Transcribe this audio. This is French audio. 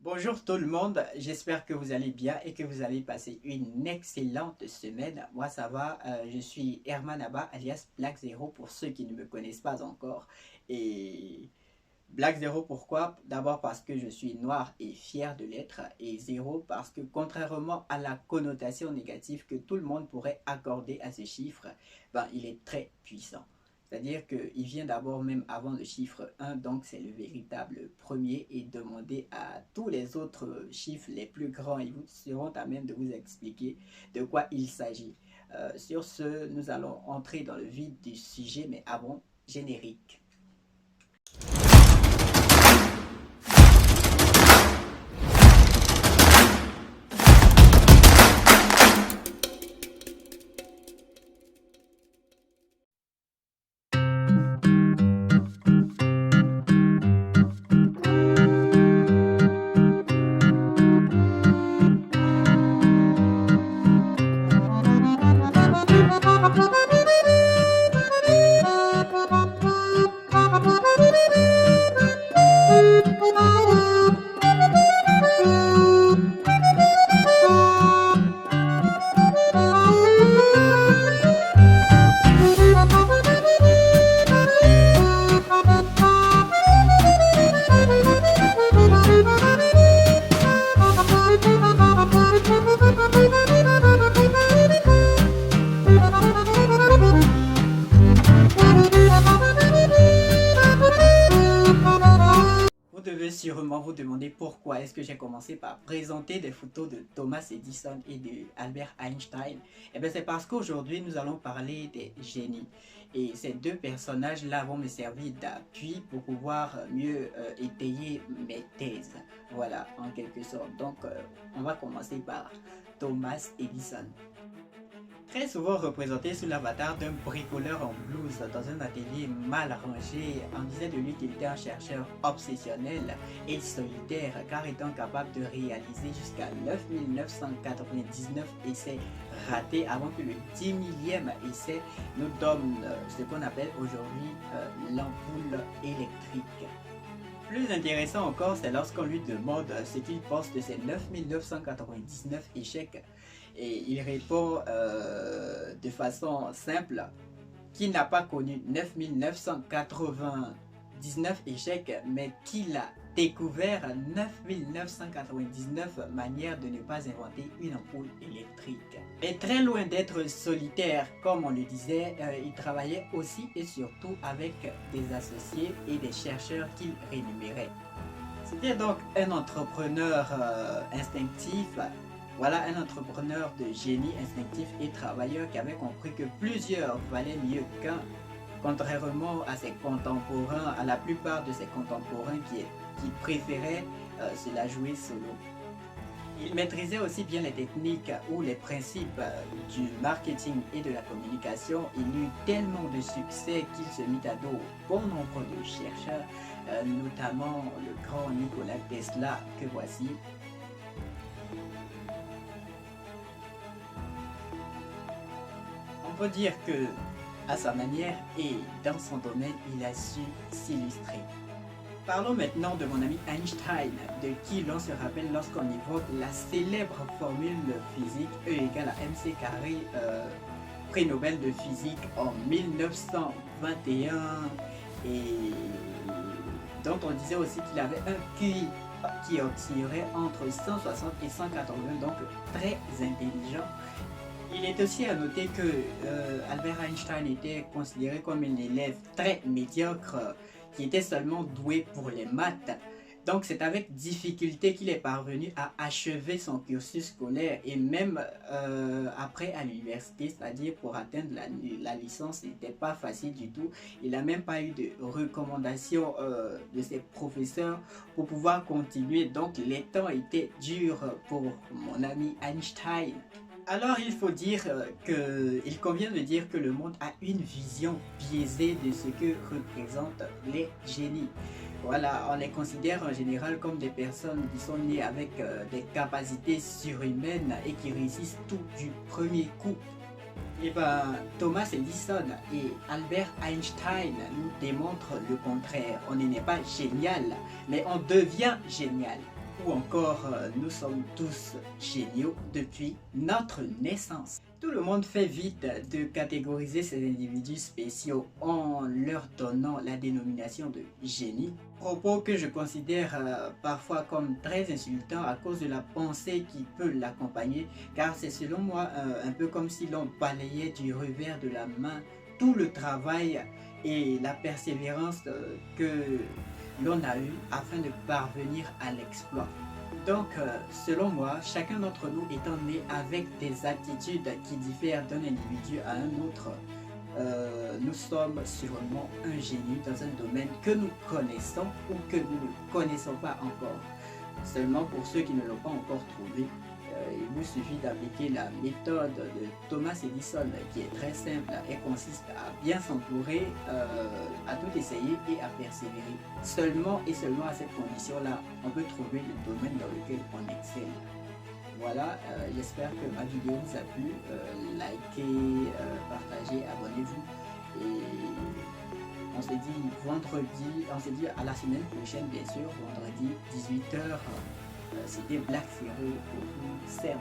Bonjour tout le monde, j'espère que vous allez bien et que vous allez passer une excellente semaine. Moi ça va, je suis Herman Abba alias Black Zero pour ceux qui ne me connaissent pas encore. Et Black Zero pourquoi? D'abord parce que je suis noir et fier de l'être, et zéro parce que contrairement à la connotation négative que tout le monde pourrait accorder à ce chiffre, ben, il est très puissant. C'est-à-dire qu'il vient d'abord même avant le chiffre 1, donc c'est le véritable premier, et demander à tous les autres chiffres les plus grands, ils seront à même de vous expliquer de quoi il s'agit. Sur ce, nous allons entrer dans le vif du sujet, mais avant, générique. Vous devez sûrement vous demander pourquoi est-ce que j'ai commencé par présenter des photos de Thomas Edison et de Albert Einstein. Et bien c'est parce qu'aujourd'hui nous allons parler des génies. Et ces deux personnages-là vont me servir d'appui pour pouvoir mieux étayer mes thèses. Voilà, en quelque sorte. Donc on va commencer par Thomas Edison. Très souvent représenté sous l'avatar d'un bricoleur en blouse dans un atelier mal rangé, on disait de lui qu'il était un chercheur obsessionnel et solitaire, car étant capable de réaliser jusqu'à 9999 essais ratés avant que le 10 millième essai nous donne ce qu'on appelle aujourd'hui l'ampoule électrique. Plus intéressant encore, c'est lorsqu'on lui demande ce qu'il pense de ces 9999 échecs. Et il répond de façon simple qu'il n'a pas connu 9999 échecs, mais qu'il a découvert 9999 manières de ne pas inventer une ampoule électrique. Et très loin d'être solitaire, comme on le disait, il travaillait aussi et surtout avec des associés et des chercheurs qu'il rémunérait. C'était donc un entrepreneur instinctif. Voilà un entrepreneur de génie instinctif et travailleur qui avait compris que plusieurs valaient mieux qu'un, contrairement à ses contemporains, à la plupart de ses contemporains qui préféraient se la jouer solo. Il maîtrisait aussi bien les techniques ou les principes du marketing et de la communication. Il eut tellement de succès qu'il se mit à dos bon nombre de chercheurs, notamment le grand Nikola Tesla que voici. On peut dire que, à sa manière et dans son domaine, il a su s'illustrer. Parlons maintenant de mon ami Einstein, de qui l'on se rappelle lorsqu'on évoque la célèbre formule physique E égale à mc carré, prix Nobel de physique en 1921, et dont on disait aussi qu'il avait un QI qui oscillerait entre 160 et 180, donc très intelligent. Il est aussi à noter que Albert Einstein était considéré comme un élève très médiocre qui était seulement doué pour les maths. Donc c'est avec difficulté qu'il est parvenu à achever son cursus scolaire, et même après à l'université, c'est-à-dire pour atteindre la licence, ce n'était pas facile du tout. Il n'a même pas eu de recommandation de ses professeurs pour pouvoir continuer. Donc les temps étaient durs pour mon ami Einstein. Alors il faut dire il convient de dire que le monde a une vision biaisée de ce que représentent les génies. Voilà, on les considère en général comme des personnes qui sont nées avec des capacités surhumaines et qui réussissent tout du premier coup. Et ben, Thomas Edison et Albert Einstein nous démontrent le contraire. On n'est pas génial, mais on devient génial. ou encore nous sommes tous géniaux depuis notre naissance. Tout le monde fait vite de catégoriser ces individus spéciaux en leur donnant la dénomination de génie, propos que je considère parfois comme très insultant à cause de la pensée qui peut l'accompagner, car c'est selon moi un peu comme si l'on balayait du revers de la main tout le travail et la persévérance que l'on a eu afin de parvenir à l'exploit. Donc, selon moi, chacun d'entre nous étant né avec des attitudes qui diffèrent d'un individu à un autre, nous sommes sûrement un génie dans un domaine que nous connaissons ou que nous ne connaissons pas encore. Seulement pour ceux qui ne l'ont pas encore trouvé, il vous suffit d'appliquer la méthode de Thomas Edison qui est très simple et consiste à bien s'entourer, à tout essayer et à persévérer. Seulement et seulement à cette condition-là, on peut trouver le domaine dans lequel on excelle. Voilà, j'espère que ma vidéo vous a plu. Likez, partagez, abonnez-vous. Et on se dit vendredi, on se dit à la semaine prochaine, bien sûr, vendredi 18h. C'était Black Zero pour vous servir.